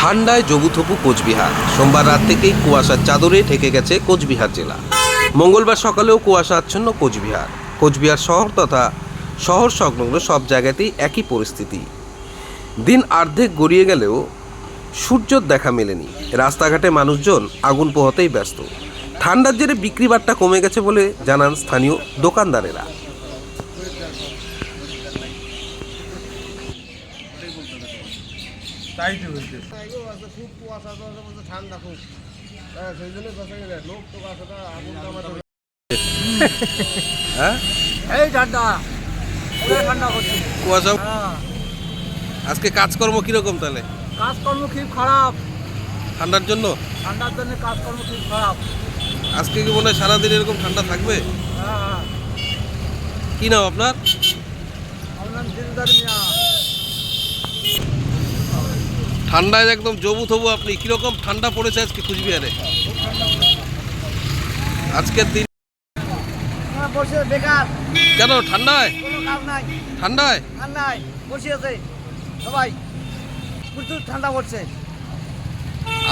ঠান্ডায় জবুথবু কোচবিহার। সোমবার রাত থেকেই কুয়াশার চাদরে ঢেকে গেছে কোচবিহার জেলা। মঙ্গলবার সকালেও কুয়াশা আচ্ছন্ন কোচবিহার। কোচবিহার শহর তথা শহর সংলগ্ন সব জায়গাতেই একই পরিস্থিতি। দিন অর্ধেক গড়িয়ে গেলেও সূর্যর দেখা মেলেনি। রাস্তাঘাটে মানুষজন আগুন পোহাতেই ব্যস্ত। ঠান্ডার জেরে বিক্রি বাট্টা কমে গেছে বলে জানান স্থানীয় দোকানদারেরা। খুব কুয়াশা ঠান্ডা খুব সেই জন্য লোক তো হ্যাঁ, এই ঠান্ডা ঠান্ডা করছে। কুয়াশা। আজকে কাজকর্ম কিরকম তাহলে? কাজকর্ম খুব খারাপ, ঠান্ডার জন্য। ঠান্ডার জন্য কাজকর্ম খুব খারাপ। আজকে কি মনে হয় সারাদিন এরকম ঠান্ডা থাকবে? হ্যাঁ, কি নাম আপনার? আপনার দিলদার মিয়া। ঠান্ডায় একদম জবু থবু। আপনি কিরকম ঠান্ডা পড়েছে আজকে কুচবিহারে? আজকের দিন বসে বেকার, কেন ঠান্ডায়? কোনো কাজ নাই। ঠান্ডায় ঠান্ডায় বসে আছে সবাই, প্রচুর ঠান্ডা পড়ছে।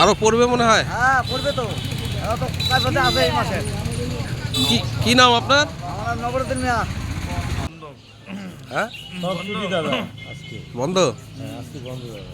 আরো পড়বে মনে হয়। হ্যাঁ, পড়বে তো, এরা তো কাজ হতে আছে এই মাসে। কি নাম আপনার? আমার নবরদিন মিয়া। হ্যাঁ, সব ছুটি দাদা আজকে বন্ধ। আজকে বন্ধ দাদা।